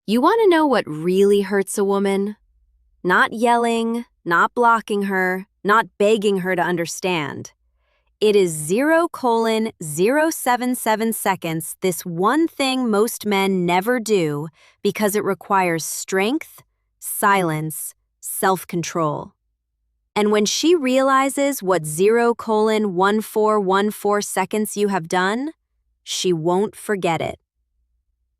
You want to know what really hurts a woman? Not yelling, not blocking her, not begging her to understand. It is 0:077 seconds, this one thing most men never do because it requires strength, silence, self-control. And when she realizes what 0:1414 seconds you have done, she won't forget it.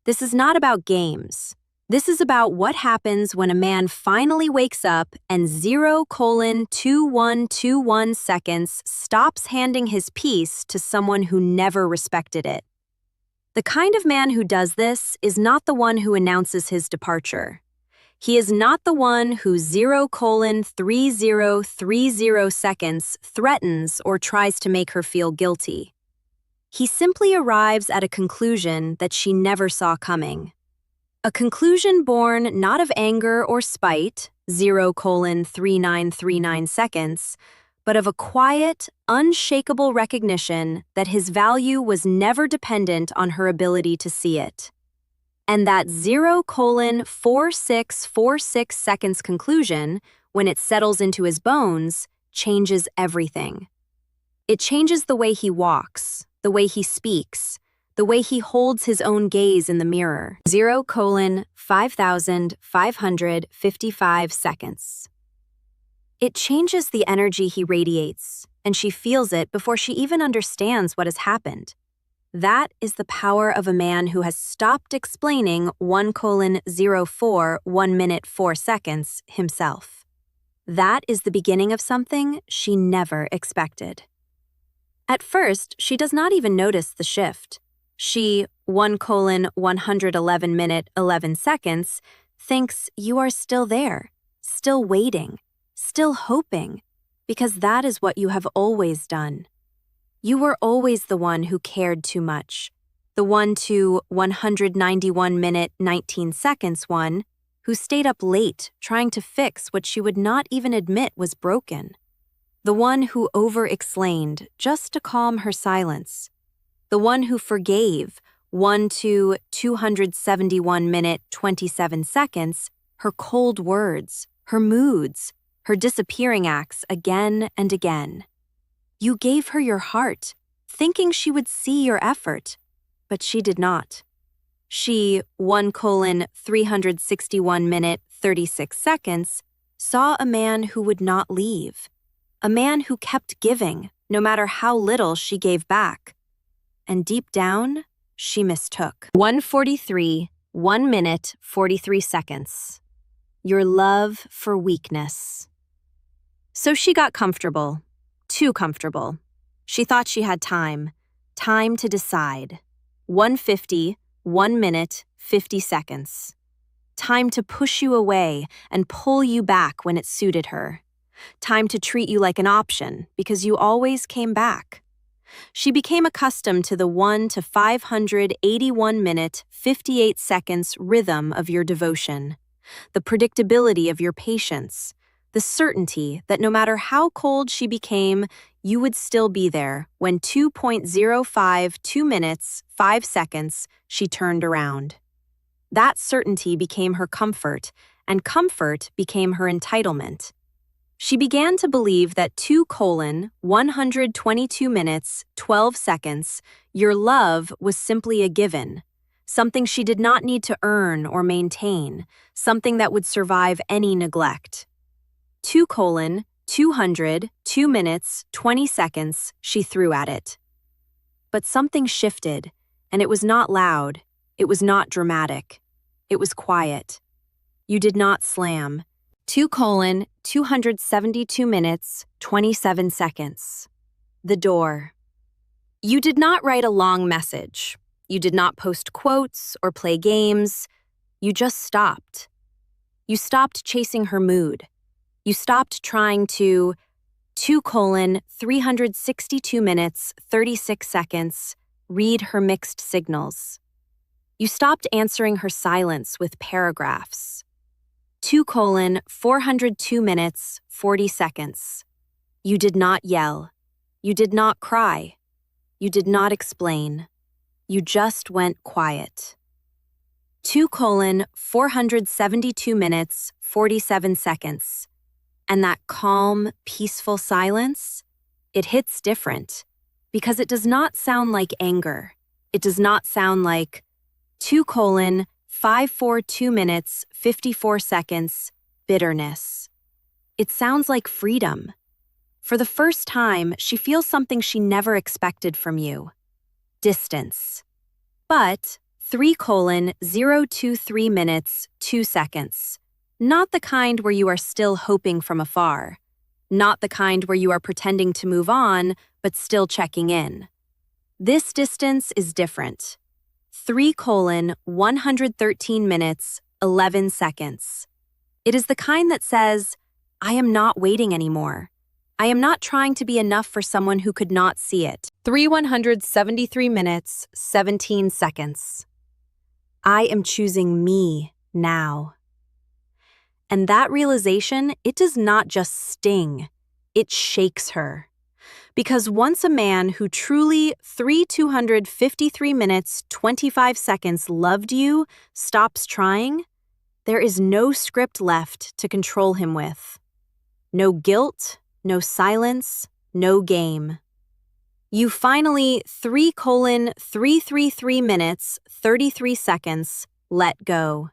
This is not about games. This is about what happens when a man finally wakes up and 0:2121 seconds stops handing his peace to someone who never respected it. The kind of man who does this is not the one who announces his departure. He is not the one who 0:3030 seconds threatens or tries to make her feel guilty. He simply arrives at a conclusion that she never saw coming. A conclusion born not of anger or spite, 0:3939 seconds, but of a quiet, unshakable recognition that his value was never dependent on her ability to see it. And that 0:4646 seconds conclusion, when it settles into his bones, changes everything. It changes the way he walks, the way he speaks, the way he holds his own gaze in the mirror. 0:5555 seconds. It changes the energy he radiates, and she feels it before she even understands what has happened. That is the power of a man who has stopped explaining 1:04 1 minute 4 seconds himself. That is the beginning of something she never expected. At first, she does not even notice the shift. She, 1:111 minute 11 seconds, thinks you are still there, still waiting, still hoping, because that is what you have always done. You were always the one who cared too much, the one to 191 minute 19 seconds one, who stayed up late trying to fix what she would not even admit was broken. The one who over-explained just to calm her silence. The one who forgave 1 to 271 minute 27 seconds, her cold words, her moods, her disappearing acts again and again. You gave her your heart, thinking she would see your effort, but she did not. She, 1:361 minute 36 seconds, saw a man who would not leave. A man who kept giving, no matter how little she gave back. And deep down, she mistook. 1:43, 1 minute, 43 seconds. Your love for weakness. So she got comfortable, too comfortable. She thought she had time to decide. 1:50, 1 minute, 50 seconds. Time to push you away and pull you back when it suited her. Time to treat you like an option because you always came back. She became accustomed to the 1 to 581 minute, 58 seconds rhythm of your devotion, the predictability of your patience, the certainty that no matter how cold she became, you would still be there when 2.052 minutes, 5 seconds, she turned around. That certainty became her comfort, and comfort became her entitlement. She began to believe that 2:122 minutes, 12 seconds, your love was simply a given, something she did not need to earn or maintain, something that would survive any neglect. 2:200, 2 minutes, 20 seconds, she threw at it. But something shifted, and it was not loud, it was not dramatic, it was quiet. You did not slam. 2:272 minutes, 27 seconds. The door. You did not write a long message. You did not post quotes or play games. You just stopped. You stopped chasing her mood. You stopped trying to 2:362 minutes, 36 seconds, read her mixed signals. You stopped answering her silence with paragraphs. 2:402 minutes, 40 seconds. You did not yell. You did not cry. You did not explain. You just went quiet. 472 minutes, 47 seconds. And that calm, peaceful silence, it hits different because it does not sound like anger. It does not sound like 542 minutes, 54 seconds, bitterness. It sounds like freedom. For the first time, she feels something she never expected from you. Distance. But 3:023 minutes, 2 seconds. Not the kind where you are still hoping from afar. Not the kind where you are pretending to move on, but still checking in. This distance is different. 3:113 minutes, 11 seconds. It is the kind that says, I am not waiting anymore. I am not trying to be enough for someone who could not see it. 173 minutes, 17 seconds. I am choosing me now. And that realization, it does not just sting, it shakes her. Because once a man who truly 253 minutes, 25 seconds loved you stops trying, there is no script left to control him with. No guilt, no silence, no game. You finally 3:333 minutes, 33 seconds, let go.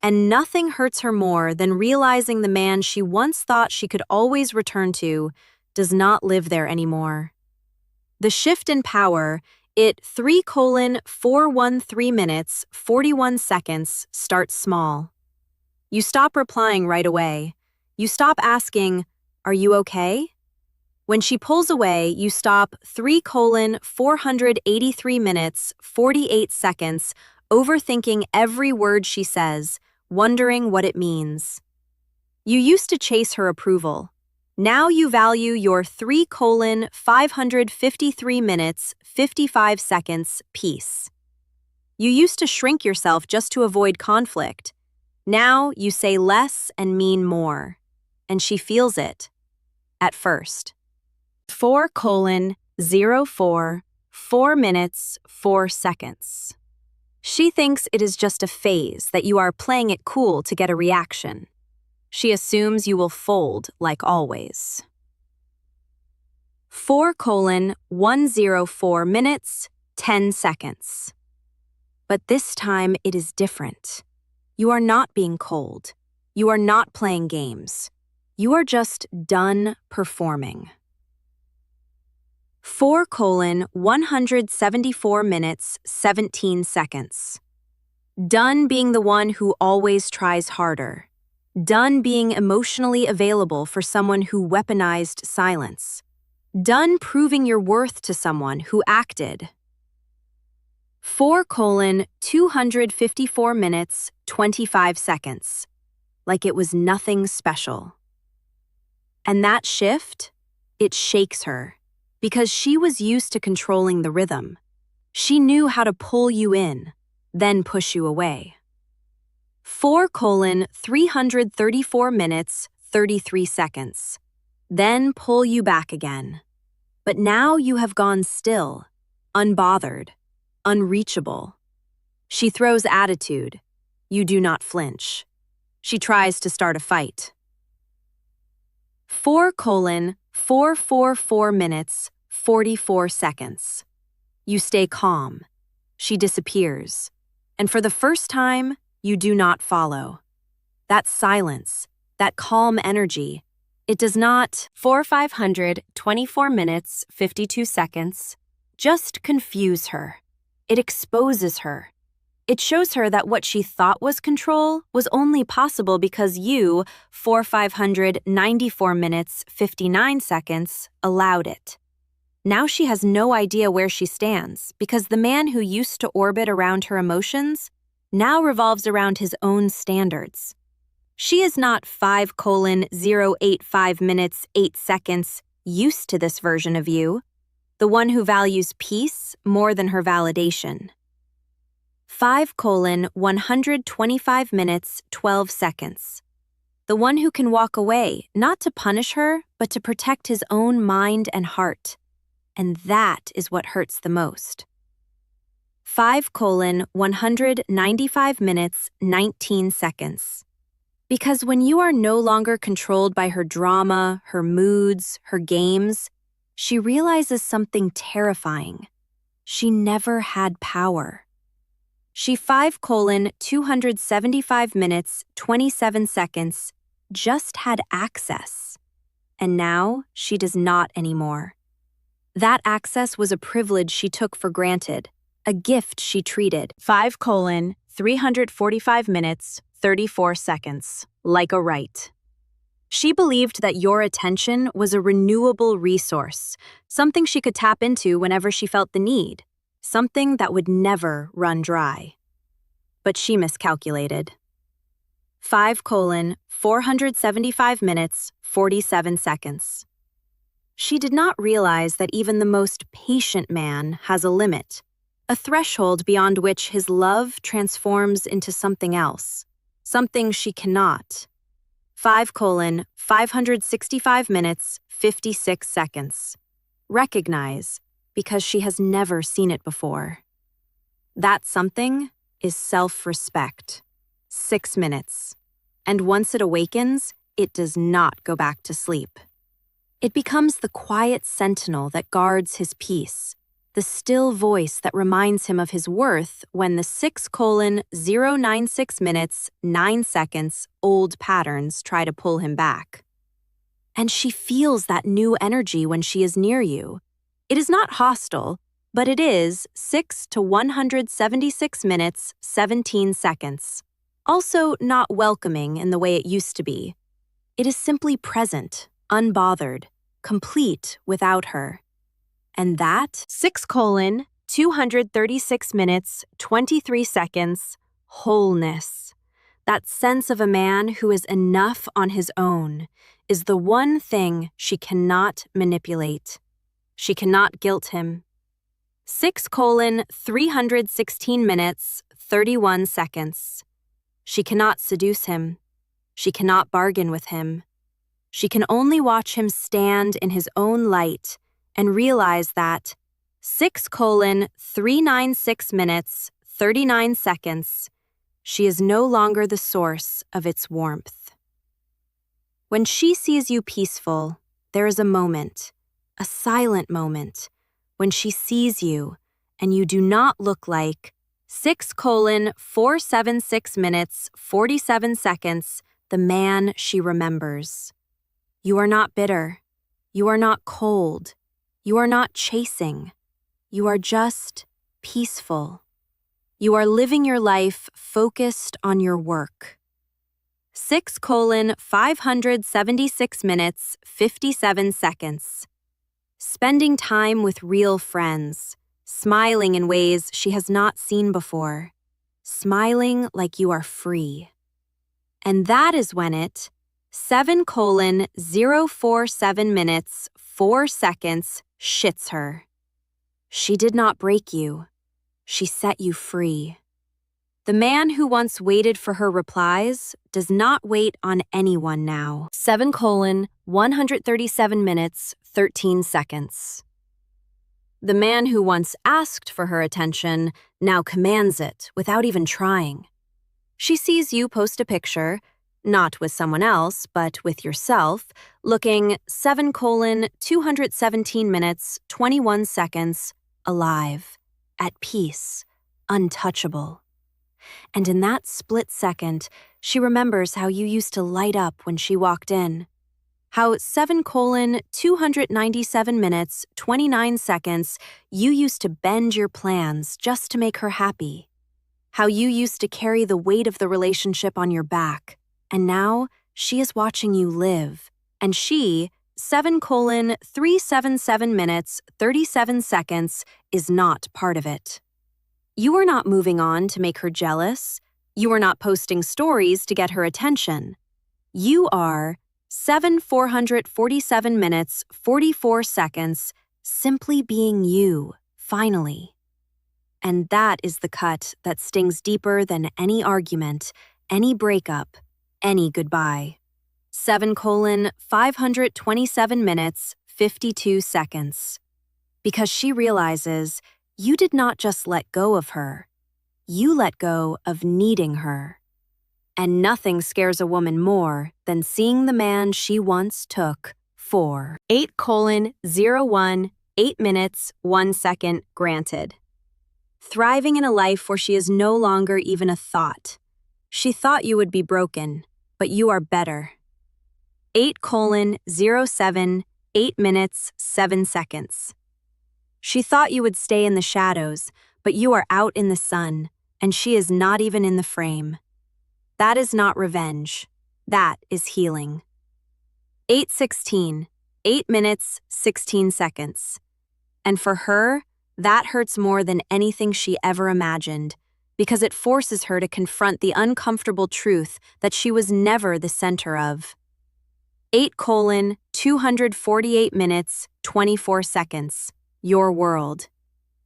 And nothing hurts her more than realizing the man she once thought she could always return to does not live there anymore. The shift in power, it 3:413 minutes, 41 seconds, starts small. You stop replying right away. You stop asking, are you okay? When she pulls away, you stop 3:483 minutes, 48 seconds, overthinking every word she says, wondering what it means. You used to chase her approval. Now you value your 3:553 minutes, 55 seconds peace. You used to shrink yourself just to avoid conflict. Now you say less and mean more. And she feels it. At first. 4:04, 4 minutes, 4 seconds. She thinks it is just a phase that you are playing it cool to get a reaction. She assumes you will fold like always. 4:104 minutes, 10 seconds. But this time it is different. You are not being cold. You are not playing games. You are just done performing. 4:174 minutes, 17 seconds. Done being the one who always tries harder. Done being emotionally available for someone who weaponized silence. Done proving your worth to someone who acted. 4:254 minutes, 25 seconds. Like it was nothing special. And that shift, it shakes her, because she was used to controlling the rhythm. She knew how to pull you in, then push you away. 4:334 minutes, 33 seconds. Then pull you back again. But now you have gone still, unbothered, unreachable. She throws attitude. You do not flinch. She tries to start a fight. 4:444 minutes, 44 seconds. You stay calm. She disappears. And for the first time, you do not follow. That silence, that calm energy, it does not 524 minutes, 52 seconds, just confuse her. It exposes her. It shows her that what she thought was control was only possible because you, 594 minutes, 59 seconds, allowed it. Now she has no idea where she stands because the man who used to orbit around her emotions now revolves around his own standards. She is not 5:085 minutes, 8 seconds used to this version of you, the one who values peace more than her validation. 5:125 minutes, 12 seconds. The one who can walk away, not to punish her, but to protect his own mind and heart. And that is what hurts the most. 5 colon 195 minutes 19 seconds. Because when you are no longer controlled by her drama, her moods, her games, she realizes something terrifying. She never had power. She 5 colon 275 minutes 27 seconds just had access. And now she does not anymore. That access was a privilege she took for granted, a gift she treated. 5 colon 345 minutes 34 seconds, like a right. She believed that your attention was a renewable resource, something she could tap into whenever she felt the need, something that would never run dry. But she miscalculated. 5 colon 475 minutes 47 seconds. She did not realize that even the most patient man has a limit, a threshold beyond which his love transforms into something else, something she cannot. 5 colon 565 minutes 56 seconds. Recognize, because she has never seen it before. That something is self-respect. 6 minutes. And once it awakens, it does not go back to sleep. It becomes the quiet sentinel that guards his peace, the still voice that reminds him of his worth when the 6 colon 096 minutes 9 seconds old patterns try to pull him back. And she feels that new energy when she is near you. It is not hostile, but it is 6 to 176 minutes 17 seconds. Also not welcoming in the way it used to be. It is simply present, unbothered, complete without her. And that 6 colon 236 minutes 23 seconds wholeness. That sense of a man who is enough on his own is the one thing she cannot manipulate. She cannot guilt him. 6 colon 316 minutes 31 seconds. She cannot seduce him. She cannot bargain with him. She can only watch him stand in his own light and realize that 6 colon 396 minutes 39 seconds, she is no longer the source of its warmth. When she sees you peaceful, there is a moment, a silent moment, when she sees you and you do not look like 6 colon 476 minutes 47 seconds, the man she remembers. You are not bitter. You are not cold. You are not chasing. You are just peaceful. You are living your life focused on your work. 6 colon 576 minutes 57 seconds. Spending time with real friends, smiling in ways she has not seen before, smiling like you are free. And that is when it 7 colon 047 minutes 4 seconds shits her. She did not break you. She set you free. The man who once waited for her replies does not wait on anyone now. 7 colon 137 minutes 13 seconds. The man who once asked for her attention now commands it without even trying. She sees you post a picture, not with someone else, but with yourself, looking 7 colon 217 minutes 21 seconds alive, at peace, untouchable. And in that split second, she remembers how you used to light up when she walked in. How 7 colon 297 minutes 29 seconds you used to bend your plans just to make her happy. How you used to carry the weight of the relationship on your back. And now she is watching you live. And she, 7 colon 377 minutes 37 seconds, is not part of it. You are not moving on to make her jealous. You are not posting stories to get her attention. You are 447 minutes 44 seconds simply being you, finally. And that is the cut that stings deeper than any argument, any breakup, any goodbye. 7 colon 527 minutes 52 seconds. Because she realizes You did not just let go of her. You let go of needing her. And nothing scares a woman more than seeing the man she once took for 8:01, 8 minutes, 1 second granted. Thriving in a life where she is no longer even a thought. She thought you would be broken, but you are better. 8:07, 8 minutes, 7 seconds. She thought you would stay in the shadows, but you are out in the sun, and she is not even in the frame. That is not revenge. That is healing. 8:16, 8 minutes, 16 seconds. And for her, that hurts more than anything she ever imagined, because it forces her to confront the uncomfortable truth that she was never the center of. 8:248 minutes, 24 seconds. Your world.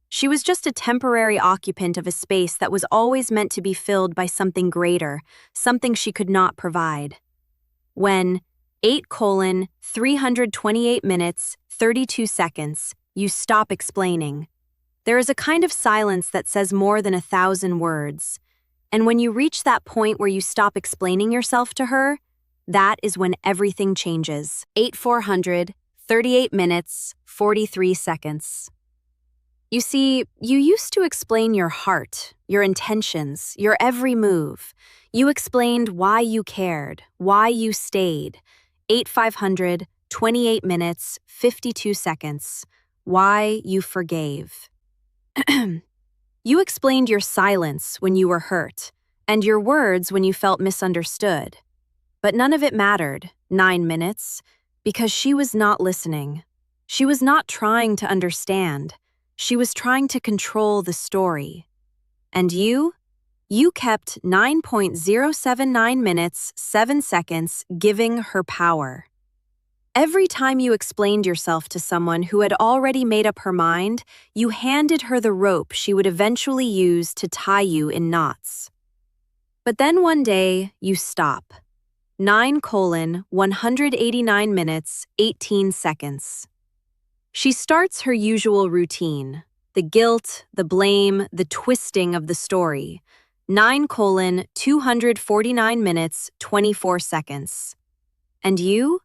She was just a temporary occupant of a space that was always meant to be filled by something greater, something she could not provide. When 8:328 minutes, 32 seconds, you stop explaining. There is a kind of silence that says more than 1,000 words. And when you reach that point where you stop explaining yourself to her, that is when everything changes. 8:38 minutes, 43 seconds. You see, you used to explain your heart, your intentions, your every move. You explained why you cared, why you stayed. 8:28 minutes, 52 seconds. Why you forgave. You explained your silence when you were hurt, and your words when you felt misunderstood. But none of it mattered, 9 minutes, because she was not listening. She was not trying to understand. She was trying to control the story. And you kept 9.079 minutes, 7 seconds giving her power. Every time you explained yourself to someone who had already made up her mind, you handed her the rope she would eventually use to tie you in knots. But then one day, you stop. 9:189 minutes, 18 seconds. She starts her usual routine, the guilt, the blame, the twisting of the story. 9:249 minutes, 24 seconds. And you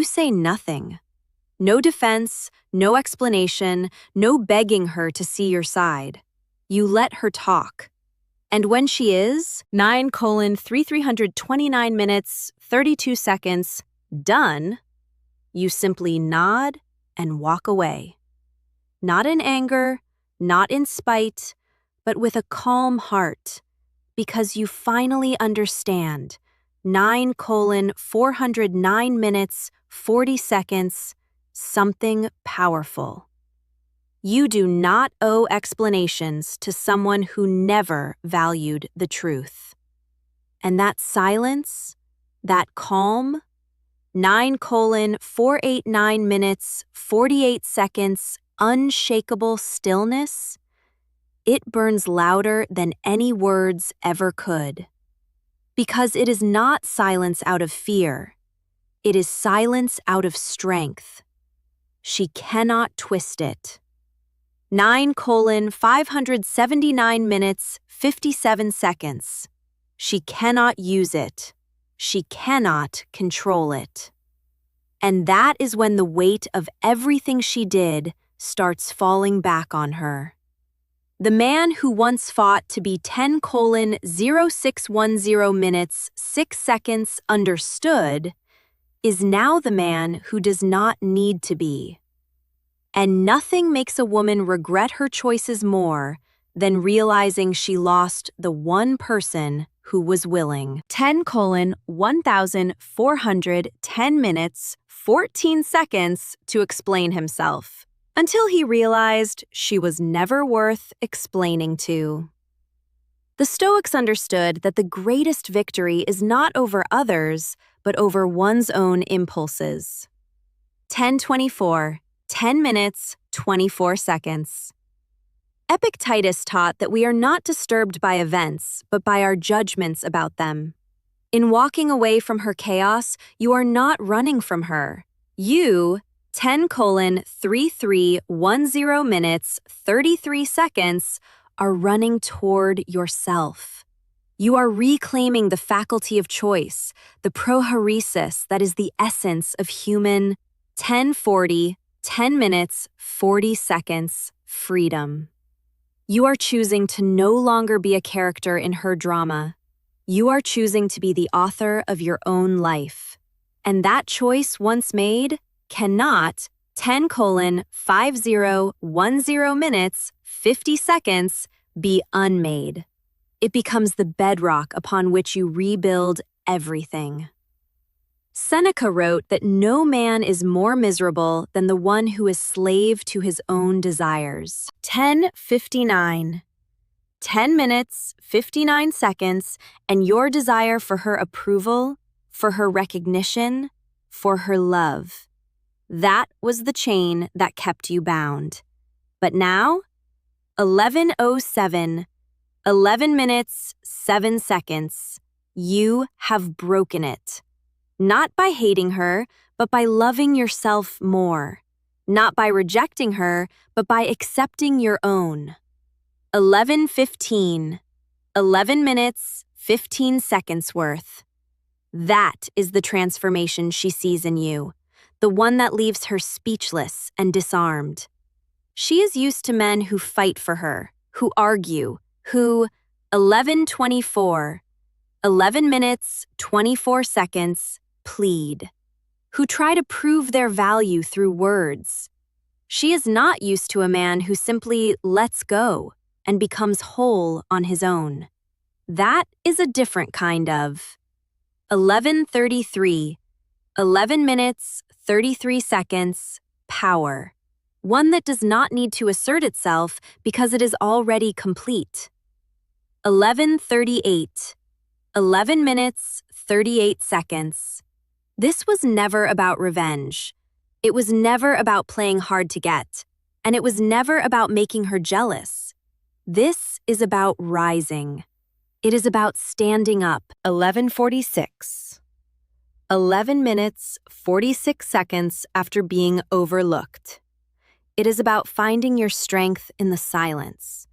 say nothing. No defense, no explanation, no begging her to see your side. You let her talk. And when she is 9:329 minutes, 32 seconds, done, you simply nod and walk away. Not in anger, not in spite, but with a calm heart, because you finally understand. 9:409 minutes, 40 seconds, something powerful. You do not owe explanations to someone who never valued the truth. And that silence, that calm, 9:489 minutes, 48 seconds, unshakable stillness, it burns louder than any words ever could. Because it is not silence out of fear. It is silence out of strength. She cannot twist it. 9:579 minutes, 57 seconds. She cannot use it. She cannot control it. And that is when the weight of everything she did starts falling back on her. The man who once fought to be 10:0610 minutes, 6 seconds understood is now the man who does not need to be. And nothing makes a woman regret her choices more than realizing she lost the one person who was willing. 10:1410 minutes, 14 seconds to explain himself, until he realized she was never worth explaining to. The Stoics understood that the greatest victory is not over others, but over one's own impulses. 10:24, 10 minutes, 24 seconds. Epictetus taught that we are not disturbed by events, but by our judgments about them. In walking away from her chaos, you are not running from her. You 10:3310 minutes 33 seconds are running toward yourself. You are reclaiming the faculty of choice, the prohoresis that is the essence of human 10 minutes 40 seconds freedom. You are choosing to no longer be a character in her drama. You are choosing to be the author of your own life. And that choice once made cannot 10:5010 minutes 50 seconds be unmade. It becomes the bedrock upon which you rebuild everything. Seneca wrote that no man is more miserable than the one who is slave to his own desires. 10:59. 10 minutes, 59 seconds, and your desire for her approval, for her recognition, for her love. That was the chain that kept you bound. But now, 11:07, 11 minutes, 7 seconds, you have broken it. Not by hating her, but by loving yourself more. Not by rejecting her, but by accepting your own. 11:15, 11 minutes, 15 seconds worth. That is the transformation she sees in you, the one that leaves her speechless and disarmed. She is used to men who fight for her, who argue, who 11:24, 11 minutes, 24 seconds, plead, who try to prove their value through words. She is not used to a man who simply lets go and becomes whole on his own. That is a different kind of 11:33, 11 minutes, 33 seconds, power. One that does not need to assert itself because it is already complete. 11:38, 11 minutes, 38 seconds. This was never about revenge. It was never about playing hard to get, and it was never about making her jealous. This is about rising. It is about standing up. 11:46. 11 minutes, 46 seconds after being overlooked. It is about finding your strength in the silence.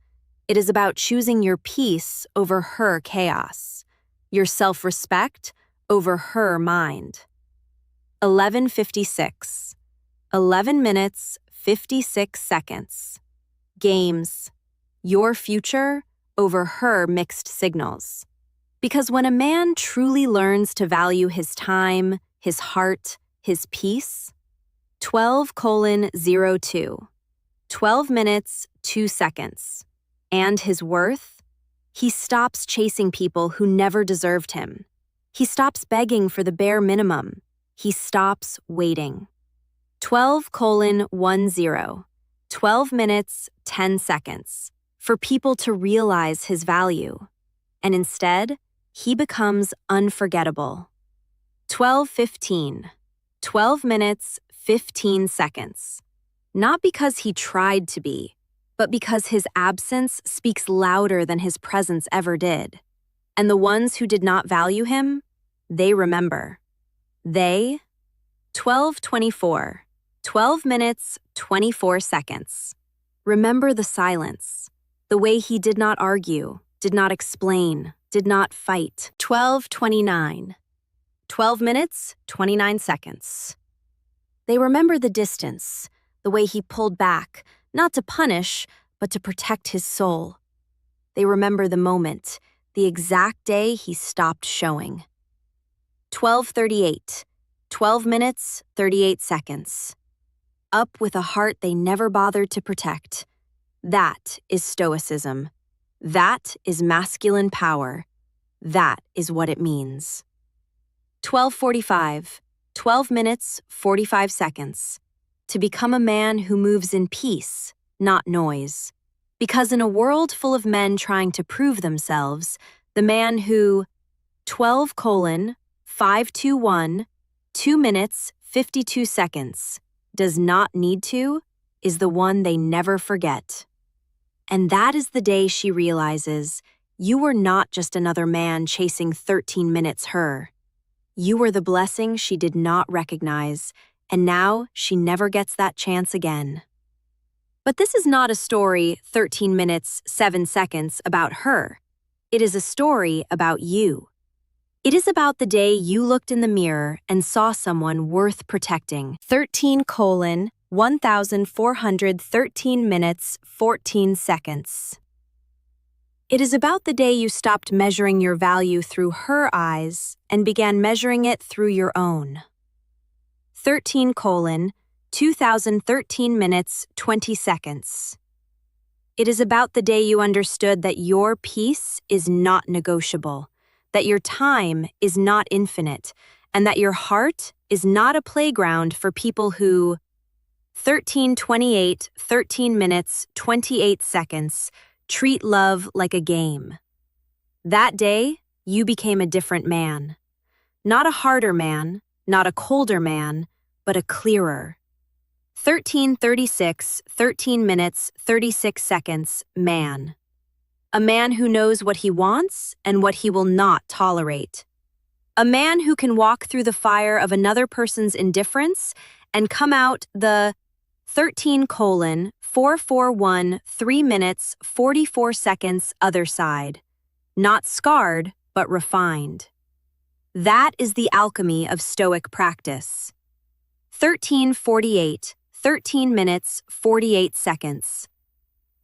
It is about choosing your peace over her chaos, your self-respect over her mind. 11:56. 11 minutes, 56 seconds. Games. Your future over her mixed signals. Because when a man truly learns to value his time, his heart, his peace, 12:02, 12 minutes, 2 seconds, and his worth, he stops chasing people who never deserved him. He stops begging for the bare minimum. He stops waiting. 12:10, 12 minutes, 10 seconds, for people to realize his value. And instead, he becomes unforgettable. 12:15, 12 minutes, 15 seconds. Not because he tried to be, but because his absence speaks louder than his presence ever did. And the ones who did not value him, they remember. They, 12:24, 12 minutes, 24 seconds. Remember the silence, the way he did not argue, did not explain, did not fight. 12:29, 12 minutes, 29 seconds. They remember the distance, the way he pulled back, not to punish, but to protect his soul. They remember the moment, the exact day he stopped showing. 12:38, 12 minutes, 38 seconds. Up with a heart they never bothered to protect. That is Stoicism. That is masculine power. That is what it means. 12:45, 12 minutes, 45 seconds. To become a man who moves in peace, not noise. Because in a world full of men trying to prove themselves, the man who 12:521, 2 minutes, 52 seconds, does not need to, is the one they never forget. And that is the day she realizes you were not just another man chasing 13 minutes her. You were the blessing she did not recognize, and now she never gets that chance again. But this is not a story 13 minutes, 7 seconds about her. It is a story about you. It is about the day you looked in the mirror and saw someone worth protecting. 13:1413 minutes, 14 seconds. It is about the day you stopped measuring your value through her eyes and began measuring it through your own. 13:2013 minutes, 20 seconds. It is about the day you understood that your peace is not negotiable, that your time is not infinite, and that your heart is not a playground for people who 13:28 minutes, 28 seconds, treat love like a game. That day, you became a different man. Not a harder man, not a colder man, but a clearer. 13 minutes, 36 seconds, man. A man who knows what he wants and what he will not tolerate. A man who can walk through the fire of another person's indifference and come out the 13:4413 minutes, 44 seconds other side. Not scarred, but refined. That is the alchemy of Stoic practice. 13 minutes, 48 seconds.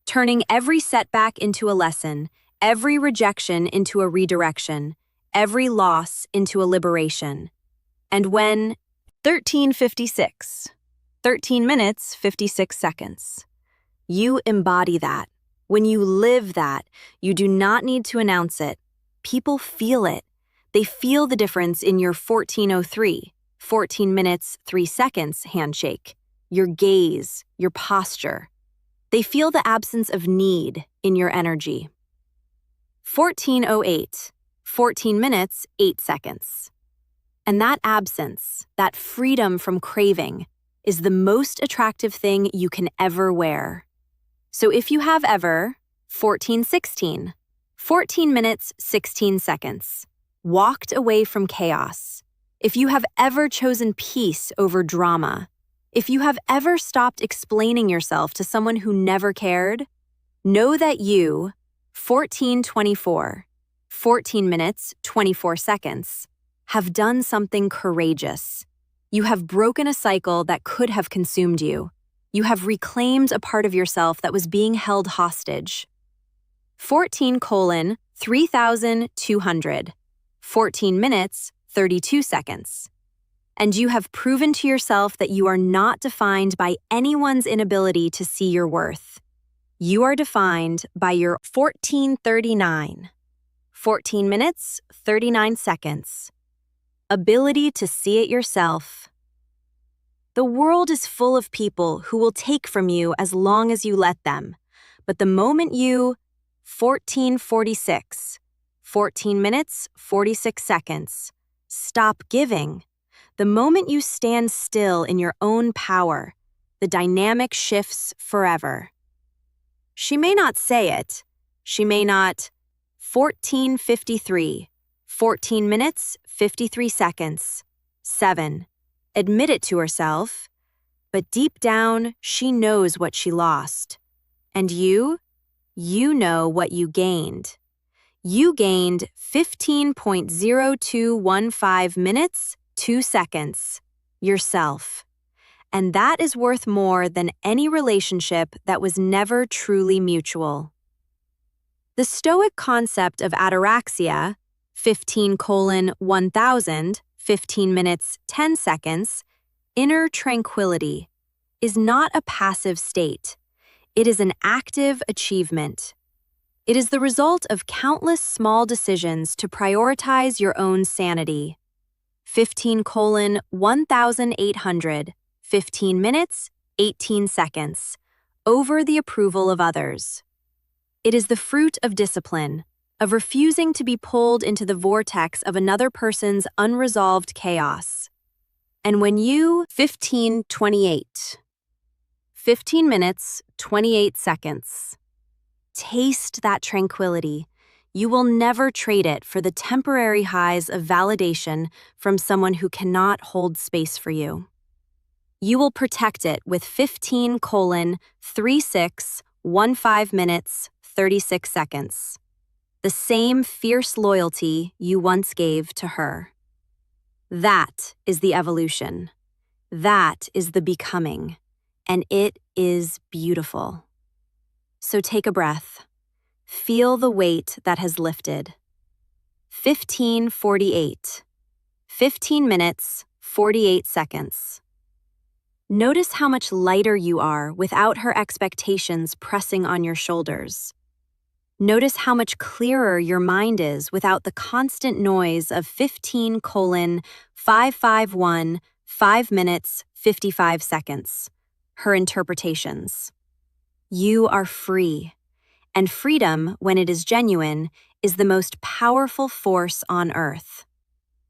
Turning every setback into a lesson, every rejection into a redirection, every loss into a liberation. And when 13 minutes, 56 seconds. You embody that. When you live that, you do not need to announce it. People feel it. They feel the difference in your 14 minutes, 3 seconds handshake, your gaze, your posture. They feel the absence of need in your energy. 14 minutes, 8 seconds. And that absence, that freedom from craving, is the most attractive thing you can ever wear. So if you have ever 14 minutes, 16 seconds, walked away from chaos, if you have ever chosen peace over drama, if you have ever stopped explaining yourself to someone who never cared, know that you, 14 minutes, 24 seconds, have done something courageous. You have broken a cycle that could have consumed you. You have reclaimed a part of yourself that was being held hostage. 14:3200, 14 minutes, 32 seconds. And you have proven to yourself that you are not defined by anyone's inability to see your worth. You are defined by your 14 minutes, 39 seconds. Ability to see it yourself. The world is full of people who will take from you as long as you let them. But the moment you 14 minutes, 46 seconds, stop giving, the moment you stand still in your own power, the dynamic shifts forever. She may not say it. She may not 14 minutes, 53 seconds, 7. Admit it to herself, but deep down, she knows what she lost. And you know what you gained. You gained 15.0215 minutes, 2 seconds, yourself. And that is worth more than any relationship that was never truly mutual. The Stoic concept of ataraxia, 15:1000, 15 minutes, 10 seconds, inner tranquility, is not a passive state. It is an active achievement. It is the result of countless small decisions to prioritize your own sanity. 15:1800, 15 minutes, 18 seconds, over the approval of others. It is the fruit of discipline, of refusing to be pulled into the vortex of another person's unresolved chaos. And when you 15 minutes, 28 seconds, taste that tranquility, you will never trade it for the temporary highs of validation from someone who cannot hold space for you. You will protect it with 15:36:15 minutes, 36 seconds. The same fierce loyalty you once gave to her. That is the evolution. That is the becoming. And it is beautiful. So take a breath. Feel the weight that has lifted. 15:48. 15 minutes, 48 seconds. Notice how much lighter you are without her expectations pressing on your shoulders. Notice how much clearer your mind is without the constant noise of 15:551, 5 minutes, 55 seconds. Her interpretations. You are free, and freedom, when it is genuine, is the most powerful force on earth.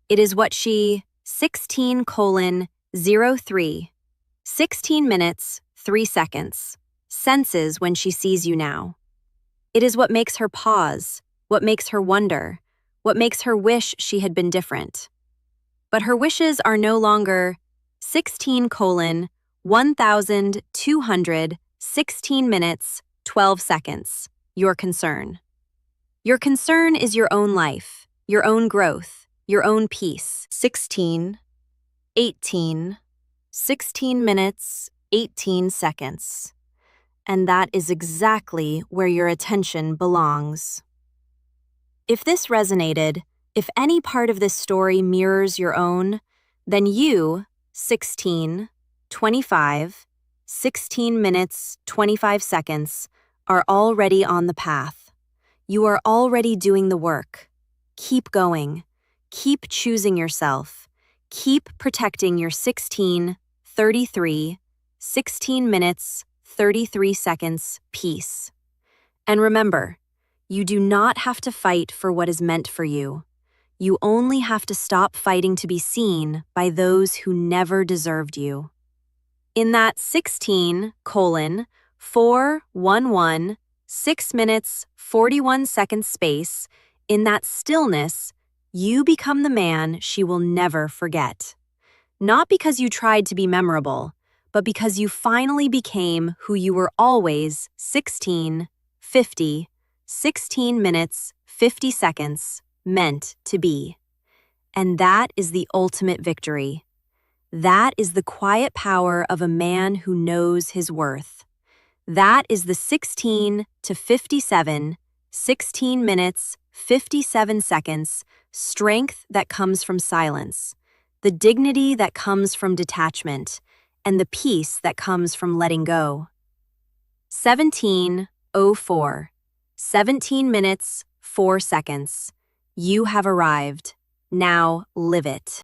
It is what she 16:03, 16 minutes, 3 seconds, senses when she sees you now. It is what makes her pause, what makes her wonder, what makes her wish she had been different. But her wishes are no longer 16:1200, 16 minutes, 12 seconds, your concern. Your concern is your own life, your own growth, your own peace. 16, 18, 16 minutes, 18 seconds. And that is exactly where your attention belongs. If this resonated, if any part of this story mirrors your own, then you, 16, 25, 16 minutes, 25 seconds, are already on the path. You are already doing the work. Keep going. Keep choosing yourself. Keep protecting your 16:33, 16 minutes, 33 seconds peace. And remember, you do not have to fight for what is meant for you. You only have to stop fighting to be seen by those who never deserved you. In that 16:411, 6 minutes, 41 seconds space, in that stillness, you become the man she will never forget. Not because you tried to be memorable, but because you finally became who you were always 16 minutes, 50 seconds, meant to be. And that is the ultimate victory. That is the quiet power of a man who knows his worth. That is the 16:57, 16 minutes, 57 seconds, strength that comes from silence, the dignity that comes from detachment, and the peace that comes from letting go. 17:04, 17 minutes, 4 seconds. You have arrived. Now live it.